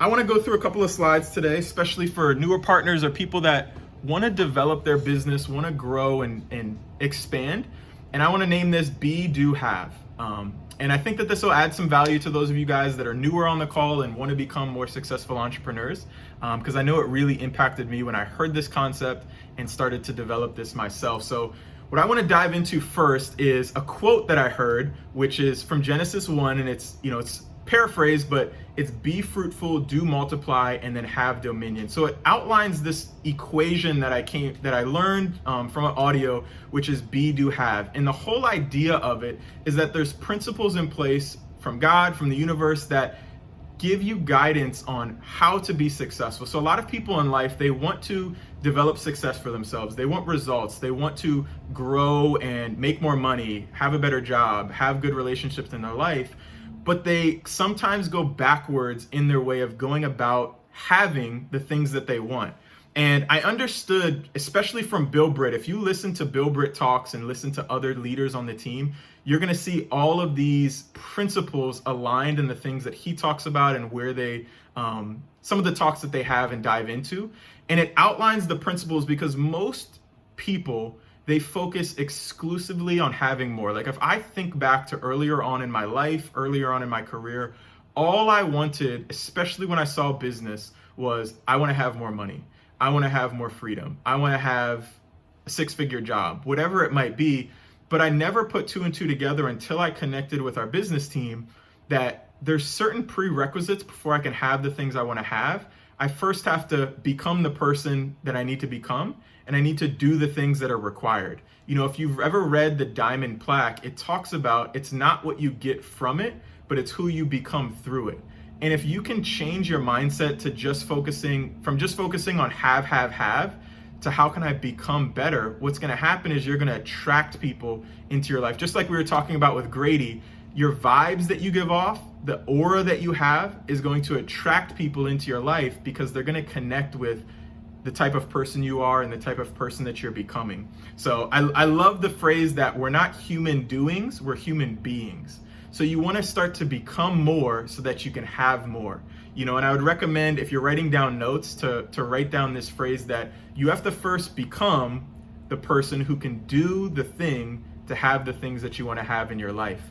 I want to go through a couple of slides today, especially for newer partners or people that want to develop their business, want to grow and expand. And I want to name this Be, Do, Have. And I think that this will add some value to those of you guys that are newer on the call and want to become more successful entrepreneurs, because I know it really impacted me when I heard this concept and started to develop this myself. So what I want to dive into first is a quote that I heard, which is from Genesis 1, and it's paraphrased, but it's be fruitful, do multiply, and then have dominion. So it outlines this equation that I learned from an audio, which is be, do, have. And the whole idea of it is that there's principles in place from God, from the universe, that give you guidance on how to be successful. So a lot of people in life, they want to develop success for themselves. They want results. They want to grow and make more money, have a better job, have good relationships in their life. But they sometimes go backwards in their way of going about having the things that they want. And I understood, especially from Bill Britt, if you listen to Bill Britt talks and listen to other leaders on the team, you're going to see all of these principles aligned in the things that he talks about and where they, some of the talks that they have and dive into. And it outlines the principles because most people, they focus exclusively on having more. Like if I think back to earlier on in my life, earlier on in my career, all I wanted, especially when I saw business, was I want to have more money. I want to have more freedom. I want to have a six-figure job, whatever it might be. But I never put two and two together until I connected with our business team that there's certain prerequisites before I can have the things I want to have. I first have to become the person that I need to become, and I need to do the things that are required. If you've ever read the Diamond Plaque, it talks about it's not what you get from it, but it's who you become through it. And if you can change your mindset to just focusing on have, to how can I become better, what's gonna happen is you're gonna attract people into your life. Just like we were talking about with Grady, your vibes that you give off, the aura that you have is going to attract people into your life because they're gonna connect with the type of person you are and the type of person that you're becoming. So I love the phrase that we're not human doings, we're human beings. So you want to start to become more so that you can have more. And I would recommend, if you're writing down notes, to write down this phrase that you have to first become the person who can do the thing to have the things that you want to have in your life.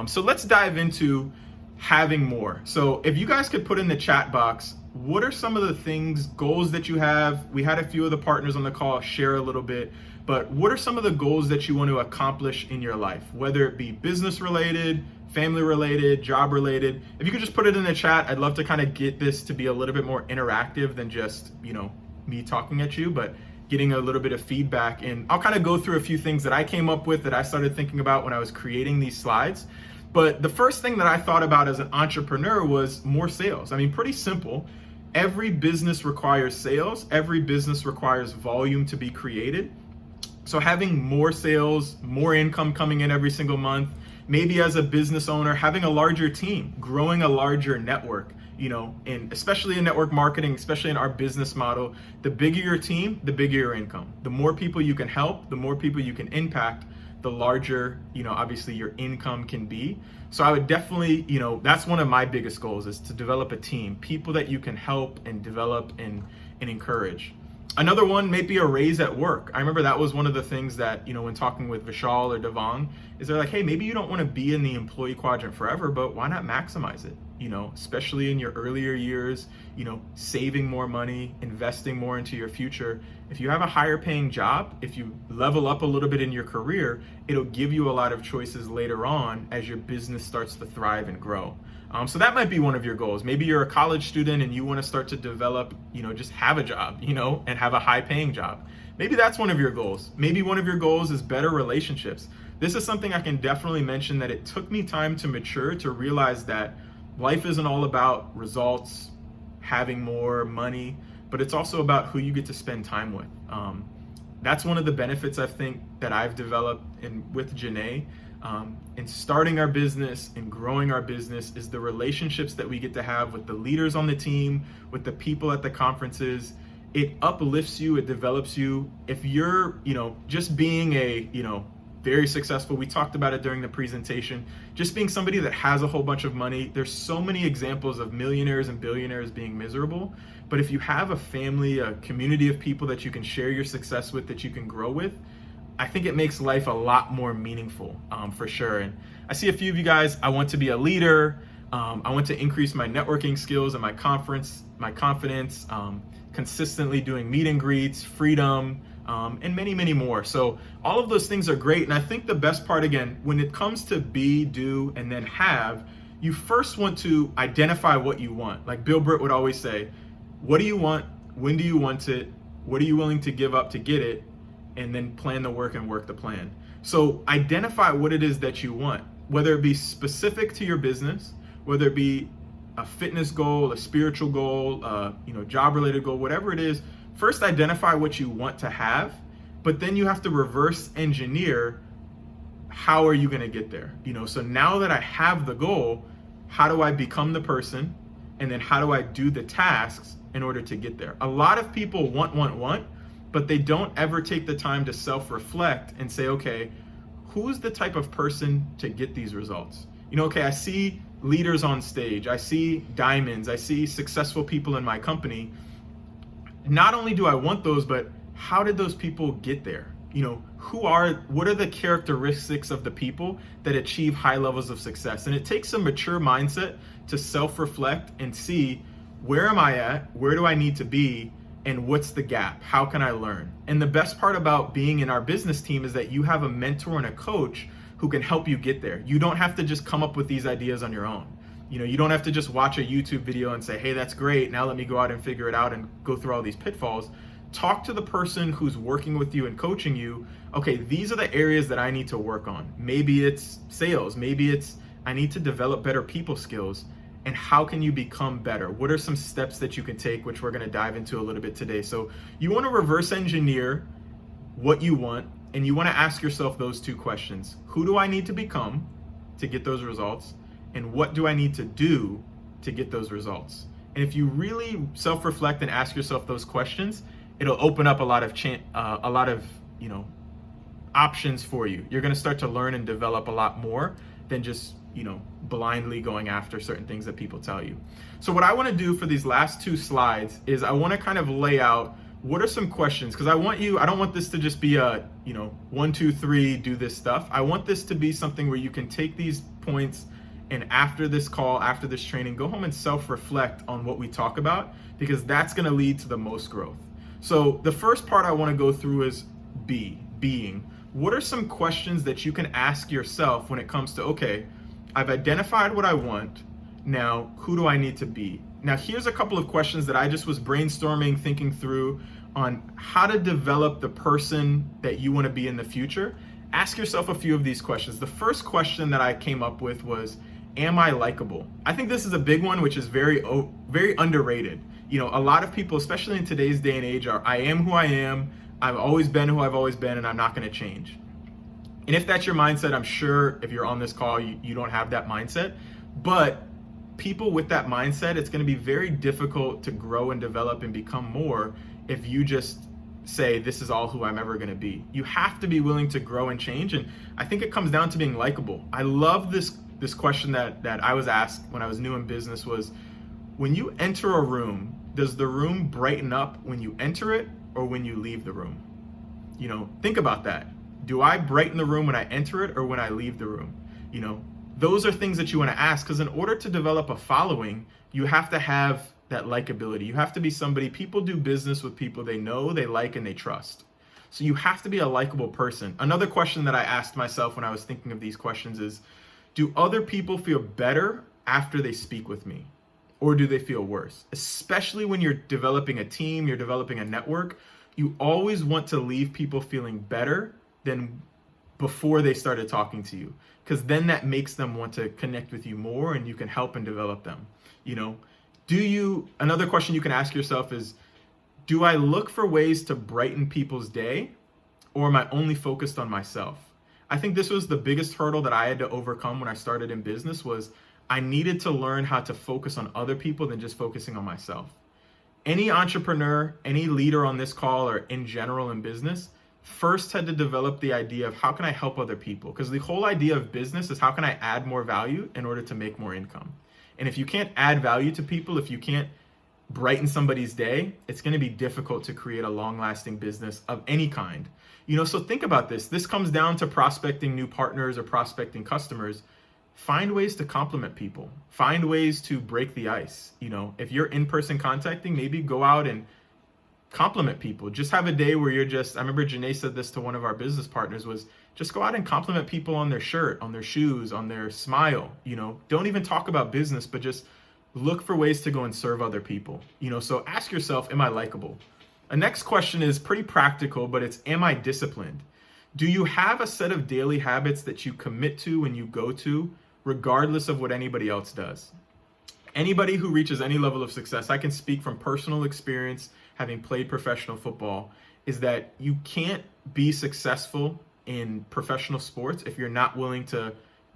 So let's dive into having more. So if you guys could put in the chat box, what are some of the things, goals that you have? We had a few of the partners on the call share a little bit, but what are some of the goals that you want to accomplish in your life? Whether it be business related, family related, job related. If you could just put it in the chat, I'd love to kind of get this to be a little bit more interactive than just, me talking at you, but getting a little bit of feedback. And I'll kind of go through a few things that I came up with that I started thinking about when I was creating these slides. But the first thing that I thought about as an entrepreneur was more sales. I mean, pretty simple. Every business requires sales. Every business requires volume to be created. So having more sales, more income coming in every single month, maybe as a business owner, having a larger team, growing a larger network, and especially in network marketing, especially in our business model, the bigger your team, the bigger your income. The more people you can help, the more people you can impact, the larger, obviously your income can be. So I would definitely, that's one of my biggest goals, is to develop a team, people that you can help and develop and encourage. Another one may be a raise at work. I remember that was one of the things that, when talking with Vishal or Devang, is they're like, hey, maybe you don't want to be in the employee quadrant forever, but why not maximize it? Especially in your earlier years, saving more money, investing more into your future. If you have a higher paying job, if you level up a little bit in your career, it'll give you a lot of choices later on as your business starts to thrive and grow. So that might be one of your goals. Maybe you're a college student and you want to start to develop, just have a job, and have a high paying job. Maybe that's one of your goals. Maybe one of your goals is better relationships. This is something I can definitely mention, that it took me time to mature, to realize that life isn't all about results, having more money, but it's also about who you get to spend time with. That's one of the benefits I think that I've developed with Janae. In starting our business and growing our business, is the relationships that we get to have with the leaders on the team, with the people at the conferences. It uplifts you, it develops you. If you're, just being a, very successful. We talked about it during the presentation. Just being somebody that has a whole bunch of money. There's so many examples of millionaires and billionaires being miserable. But if you have a family, a community of people that you can share your success with, that you can grow with, I think it makes life a lot more meaningful, for sure. And I see a few of you guys, I want to be a leader. I want to increase my networking skills and my confidence, consistently doing meet and greets, freedom, and many, many more. So all of those things are great. And I think the best part, again, when it comes to be, do, and then have, you first want to identify what you want. Like Bill Britt would always say, what do you want? When do you want it? What are you willing to give up to get it? And then plan the work and work the plan. So identify what it is that you want, whether it be specific to your business, whether it be a fitness goal, a spiritual goal, job-related goal, whatever it is. First, identify what you want to have, but then you have to reverse engineer how are you going to get there. So now that I have the goal, how do I become the person? And then how do I do the tasks in order to get there? A lot of people want, but they don't ever take the time to self-reflect and say, okay, who's the type of person to get these results? Okay, I see leaders on stage, I see diamonds, I see successful people in my company. Not only do I want those, but how did those people get there? What are the characteristics of the people that achieve high levels of success? And it takes a mature mindset to self-reflect and see, where am I at? Where do I need to be? And what's the gap? How can I learn? And the best part about being in our business team is that you have a mentor and a coach who can help you get there. You don't have to just come up with these ideas on your own. You don't have to just watch a YouTube video and say, hey, that's great, now let me go out and figure it out and go through all these pitfalls. Talk to the person who's working with you and coaching you. Okay, these are the areas that I need to work on. Maybe it's sales, maybe it's I need to develop better people skills. And how can you become better? What are some steps that you can take, which we're going to dive into a little bit today? So you want to reverse engineer what you want, and you want to ask yourself those two questions. Who do I need to become to get those results? And what do I need to do to get those results? And if you really self-reflect and ask yourself those questions, it'll open up a lot of options for you. You're going to start to learn and develop a lot more than just blindly going after certain things that people tell you. So what I want to do for these last two slides is I want to kind of lay out what are some questions, because I don't want this to just be a 1, 2, 3, do this stuff. I want this to be something where you can take these points and after this call, after this training, go home and self-reflect on what we talk about, because that's going to lead to the most growth. So the first part I want to go through is being. What are some questions that you can ask yourself when it comes to, okay, I've identified what I want. Now, who do I need to be? Now, here's a couple of questions that I just was brainstorming, thinking through on how to develop the person that you want to be in the future. Ask yourself a few of these questions. The first question that I came up with was, am I likable? I think this is a big one, which is very underrated. A lot of people, especially in today's day and age, are, I am who I am, I've always been who I've always been, and I'm not going to change. And if that's your mindset, I'm sure if you're on this call, you don't have that mindset. But people with that mindset, it's going to be very difficult to grow and develop and become more if you just say, this is all who I'm ever going to be. You have to be willing to grow and change. And I think it comes down to being likable. I love this question that I was asked when I was new in business was, when you enter a room, does the room brighten up when you enter it or when you leave the room? Think about that. Do I brighten the room when I enter it or when I leave the room? Those are things that you want to ask, because in order to develop a following, you have to have that likability. You have to be somebody, people do business with people they know, they like, and they trust. So you have to be a likable person. Another question that I asked myself when I was thinking of these questions is, do other people feel better after they speak with me? Or do they feel worse? Especially when you're developing a team, you're developing a network, you always want to leave people feeling better than before they started talking to you, because then that makes them want to connect with you more and you can help and develop them. Another question you can ask yourself is, do I look for ways to brighten people's day, or am I only focused on myself? I think this was the biggest hurdle that I had to overcome when I started in business, was I needed to learn how to focus on other people than just focusing on myself. Any entrepreneur, any leader on this call, or in general in business, first had to develop the idea of how can I help other people? Because the whole idea of business is how can I add more value in order to make more income? And if you can't add value to people, if you can't brighten somebody's day, it's going to be difficult to create a long-lasting business of any kind. So think about this. This comes down to prospecting new partners or prospecting customers. Find ways to compliment people. Find ways to break the ice. If you're in-person contacting, maybe go out and compliment people. Just have a day where I remember Janae said this to one of our business partners, was just go out and compliment people on their shirt, on their shoes, on their smile. Don't even talk about business, but just look for ways to go and serve other people. So ask yourself, am I likable? A next question is pretty practical, but it's, am I disciplined? Do you have a set of daily habits that you commit to when you go to, regardless of what anybody else does? Anybody who reaches any level of success, I can speak from personal experience, having played professional football, is that you can't be successful in professional sports if you're not willing to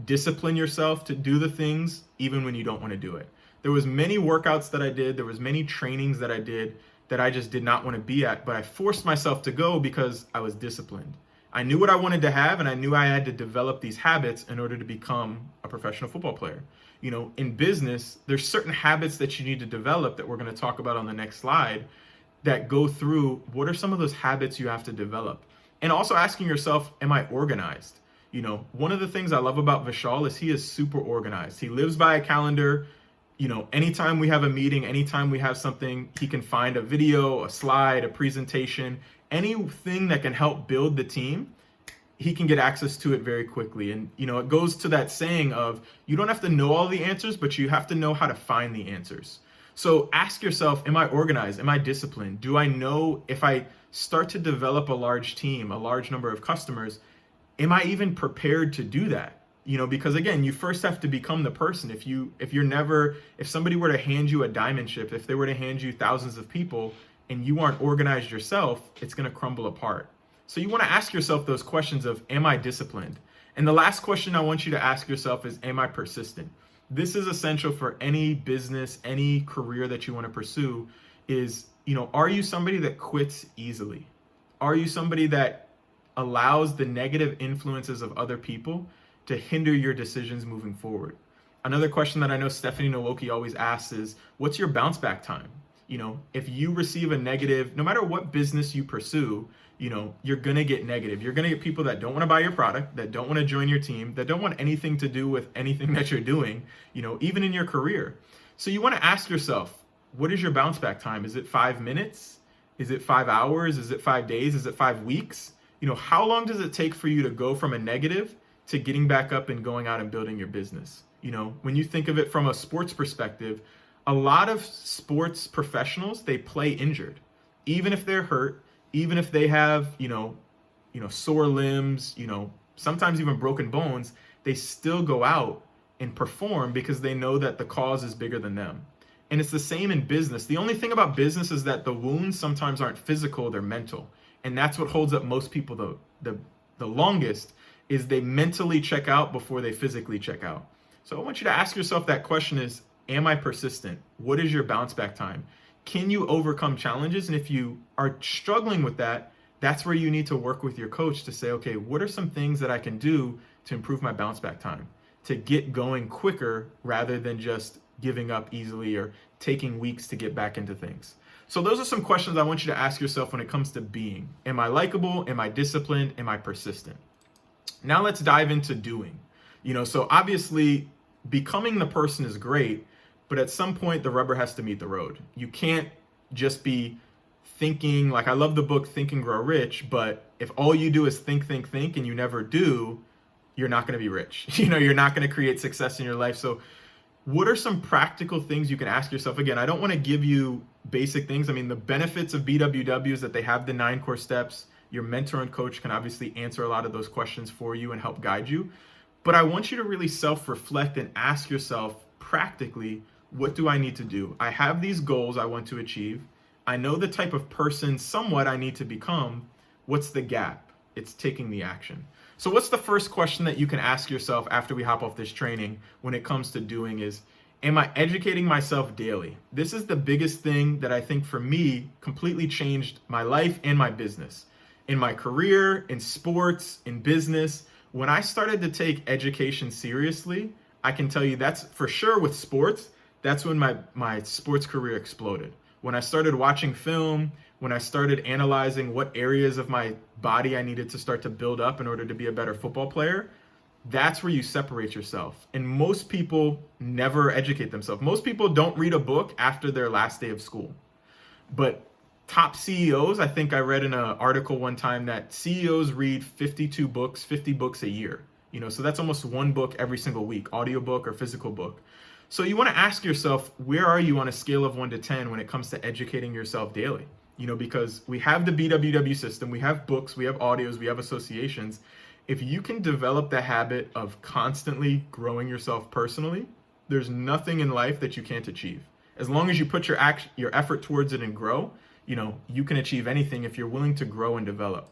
discipline yourself to do the things even when you don't want to do it. There was many workouts that I did, there was many trainings that I did that I just did not want to be at, but I forced myself to go because I was disciplined. I knew what I wanted to have, and I knew I had to develop these habits in order to become a professional football player. In business, there's certain habits that you need to develop that we're going to talk about on the next slide that go through what are some of those habits you have to develop. And also asking yourself, am I organized? One of the things I love about Vishal is he is super organized. He lives by a calendar. Anytime we have a meeting, anytime we have something, he can find a video, a slide, a presentation, anything that can help build the team, he can get access to it very quickly. And, it goes to that saying of, you don't have to know all the answers, but you have to know how to find the answers. So ask yourself, am I organized? Am I disciplined? Do I know if I start to develop a large team, a large number of customers, am I even prepared to do that? Because again, you first have to become the person. If somebody were to hand you a diamond ship, if they were to hand you thousands of people and you aren't organized yourself, it's going to crumble apart. So you want to ask yourself those questions of, am I disciplined? And the last question I want you to ask yourself is, am I persistent? This is essential for any business, any career that you want to pursue is, are you somebody that quits easily? Are you somebody that allows the negative influences of other people to hinder your decisions moving forward? Another question that I know Stephanie Nowoki always asks is, what's your bounce back time? If you receive a negative, no matter what business you pursue, you're going to get negative. You're going to get people that don't want to buy your product, that don't want to join your team, that don't want anything to do with anything that you're doing, even in your career. So you want to ask yourself, what is your bounce back time? Is it 5 minutes? Is it 5 hours? Is it 5 days? Is it 5 weeks? How long does it take for you to go from a negative to getting back up and going out and building your business? When you think of it from a sports perspective, a lot of sports professionals, they play injured. Even if they're hurt, even if they have, sore limbs, sometimes even broken bones, they still go out and perform because they know that the cause is bigger than them. And it's the same in business. The only thing about business is that the wounds sometimes aren't physical, they're mental. And that's what holds up most people the longest, is they mentally check out before they physically check out. So I want you to ask yourself that question is, am I persistent? What is your bounce back time? Can you overcome challenges? And if you are struggling with that, that's where you need to work with your coach to say, okay, what are some things that I can do to improve my bounce back time, to get going quicker rather than just giving up easily or taking weeks to get back into things. So those are some questions I want you to ask yourself when it comes to being. Am I likable? Am I disciplined? Am I persistent? Now let's dive into doing. So obviously becoming the person is great, but at some point the rubber has to meet the road. You can't just be thinking, like I love the book Think and Grow Rich, but if all you do is think, and you never do, you're not going to be rich. You're not going to create success in your life. So what are some practical things you can ask yourself? Again, I don't want to give you basic things. I mean, the benefits of BWW is that they have the 9 core steps. Your mentor and coach can obviously answer a lot of those questions for you and help guide you. But I want you to really self-reflect and ask yourself practically, what do I need to do? I have these goals I want to achieve. I know the type of person somewhat I need to become. What's the gap? It's taking the action. So what's the first question that you can ask yourself after we hop off this training when it comes to doing is, am I educating myself daily? This is the biggest thing that I think for me completely changed my life and my business. in my career, in sports, in business. When I started to take education seriously, I can tell you that's for sure with sports, that's when my sports career exploded. When I started watching film, when I started analyzing what areas of my body I needed to start to build up in order to be a better football player, that's where you separate yourself. And most people never educate themselves. Most people don't read a book after their last day of school. But top CEOs, I think I read in an article one time that CEOs read 50 books a year. So that's almost one book every single week, audiobook or physical book. So you want to ask yourself, where are you on a scale of 1 to 10 when it comes to educating yourself daily? Because we have the BWW system, we have books, we have audios, we have associations. If you can develop the habit of constantly growing yourself personally, there's nothing in life that you can't achieve. As long as you put your effort towards it and grow, you can achieve anything if you're willing to grow and develop.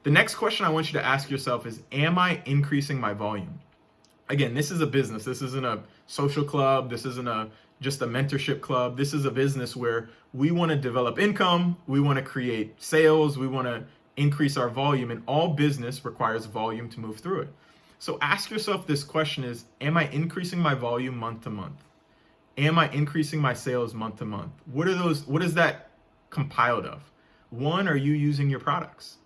The next question I want you to ask yourself is, am I increasing my volume? Again, this is a business. This isn't a social club. This isn't just a mentorship club. This is a business where we want to develop income. We want to create sales. We want to increase our volume, and all business requires volume to move through it. So ask yourself this question is, am I increasing my volume month to month? Am I increasing my sales month to month? What is that compiled of? One, are you using your products?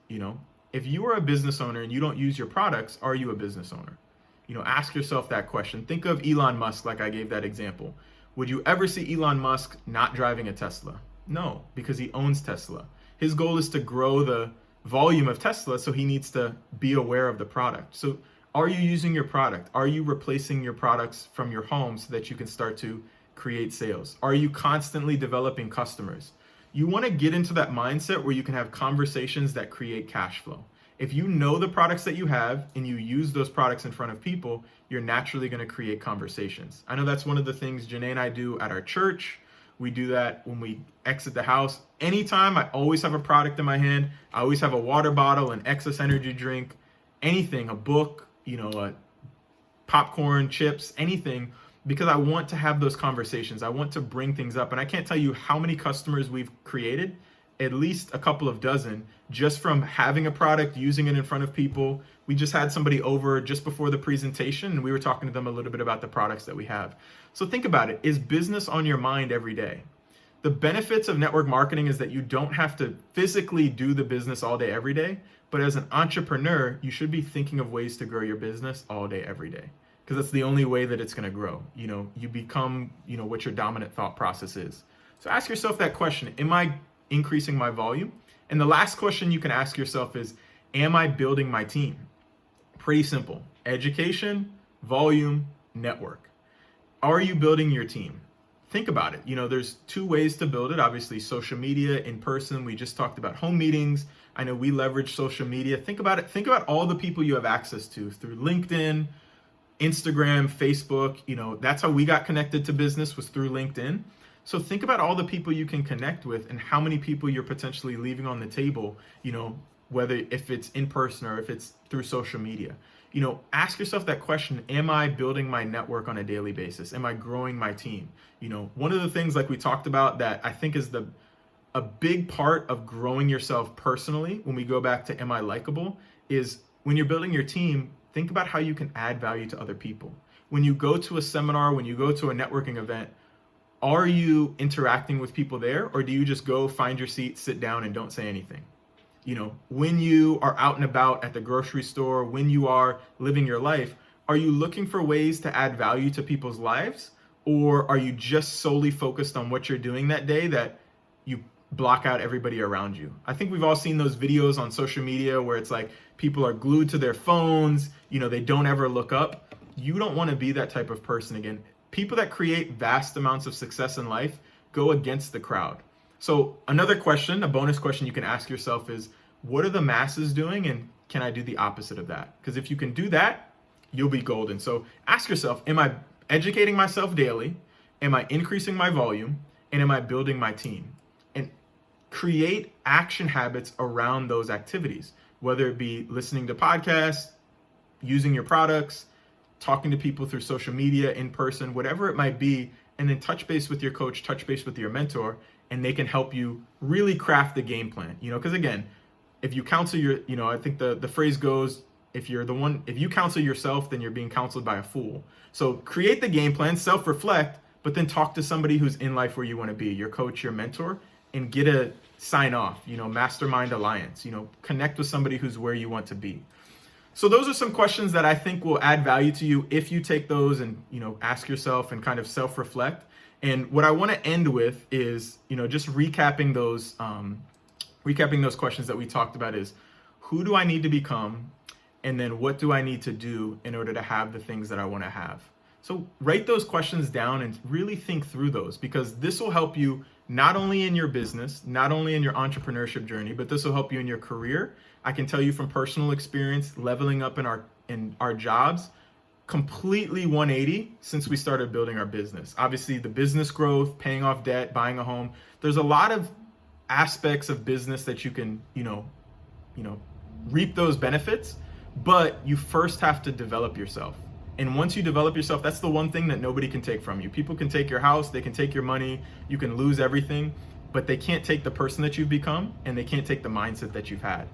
If you are a business owner and you don't use your products, are you a business owner? Ask yourself that question. Think of Elon Musk, like I gave that example. Would you ever see Elon Musk not driving a Tesla? No, because he owns Tesla. His goal is to grow the volume of Tesla, so he needs to be aware of the product. So are you using your product? Are you replacing your products from your home so that you can start to create sales? Are you constantly developing customers? You want to get into that mindset where you can have conversations that create cash flow. If you know the products that you have and you use those products in front of people, you're naturally going to create conversations. I know that's one of the things Janae and I do at our church. We do that when we exit the house. Anytime, I always have a product in my hand. I always have a water bottle, an excess energy drink, anything, a book, a popcorn, chips, anything, because I want to have those conversations. I want to bring things up. And I can't tell you how many customers we've created, at least a couple of dozen, just from having a product, using it in front of people. We just had somebody over just before the presentation, and we were talking to them a little bit about the products that we have. So think about it. Is business on your mind every day? The benefits of network marketing is that you don't have to physically do the business all day, every day. But as an entrepreneur, you should be thinking of ways to grow your business all day, every day, because that's the only way that it's going to grow. You become, what your dominant thought process is. So ask yourself that question. Am I increasing my volume? And the last question you can ask yourself is, am I building my team? Pretty simple. Education, volume, network. Are you building your team? Think about it. There's two ways to build it. Obviously, social media, in person. We just talked about home meetings. I know we leverage social media. Think about it. Think about all the people you have access to through LinkedIn, Instagram, Facebook. That's how we got connected to business, was through LinkedIn. So think about all the people you can connect with and how many people you're potentially leaving on the table, whether if it's in person or if it's through social media. Ask yourself that question. Am I building my network on a daily basis? Am I growing my team? One of the things, like we talked about, that I think is a big part of growing yourself personally, when we go back to am I likable, is when you're building your team, think about how you can add value to other people. When you go to a seminar, when you go to a networking event, are you interacting with people there, or do you just go find your seat, sit down, and don't say anything? When you are out and about at the grocery store, when you are living your life, are you looking for ways to add value to people's lives? Or are you just solely focused on what you're doing that day that you block out everybody around you? I think we've all seen those videos on social media where it's like people are glued to their phones, they don't ever look up. You don't want to be that type of person again. People that create vast amounts of success in life go against the crowd. So another question, a bonus question you can ask yourself is, what are the masses doing, and can I do the opposite of that? Because if you can do that, you'll be golden. So ask yourself, am I educating myself daily? Am I increasing my volume? And am I building my team? And create action habits around those activities, whether it be listening to podcasts, using your products, talking to people through social media, in person, whatever it might be, and then touch base with your coach, touch base with your mentor, and they can help you really craft the game plan. Because again, if you counsel your, I think the phrase goes, if you counsel yourself, then you're being counseled by a fool. So create the game plan, self-reflect, but then talk to somebody who's in life where you want to be, your coach, your mentor, and get a sign off, mastermind alliance, connect with somebody who's where you want to be. So those are some questions that I think will add value to you if you take those and, ask yourself and kind of self-reflect. And what I want to end with is, just recapping those questions that we talked about is, who do I need to become? And then what do I need to do in order to have the things that I want to have? So write those questions down and really think through those, because this will help you not only in your business, not only in your entrepreneurship journey, but this will help you in your career. I can tell you from personal experience, leveling up in our jobs, completely 180 since we started building our business. Obviously, the business growth, paying off debt, buying a home. There's a lot of aspects of business that you can, reap those benefits, but you first have to develop yourself. And once you develop yourself, that's the one thing that nobody can take from you. People can take your house, they can take your money, you can lose everything, but they can't take the person that you've become, and they can't take the mindset that you've had.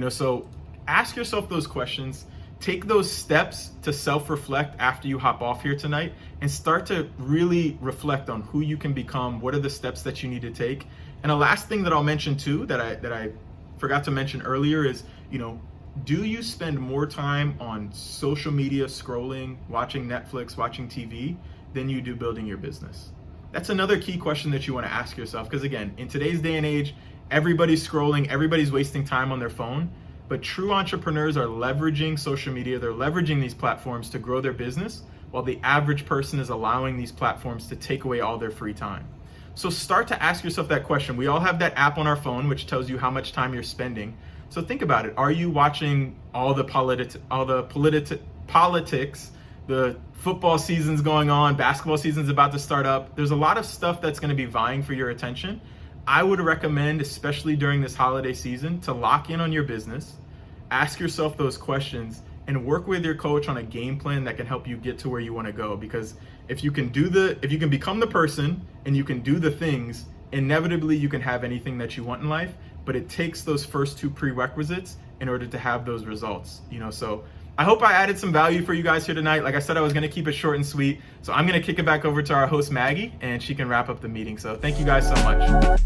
So ask yourself those questions, take those steps to self-reflect after you hop off here tonight, and start to really reflect on who you can become, what are the steps that you need to take. And a last thing that I'll mention too, that I forgot to mention earlier is, do you spend more time on social media, scrolling, watching Netflix, watching TV, than you do building your business? That's another key question that you want to ask yourself, because again, in today's day and age, everybody's scrolling, everybody's wasting time on their phone, but true entrepreneurs are leveraging social media, they're leveraging these platforms to grow their business, while the average person is allowing these platforms to take away all their free time. So start to ask yourself that question. We all have that app on our phone which tells you how much time you're spending. So think about it. Are you watching all the politics, the football season's going on, basketball season's about to start up. There's a lot of stuff that's going to be vying for your attention. I would recommend, especially during this holiday season, to lock in on your business, ask yourself those questions, and work with your coach on a game plan that can help you get to where you want to go. Because if you can become the person and you can do the things, inevitably you can have anything that you want in life. But it takes those first two prerequisites in order to have those results. So I hope I added some value for you guys here tonight. Like I said, I was going to keep it short and sweet. So I'm going to kick it back over to our host, Maggie, and she can wrap up the meeting. So thank you guys so much.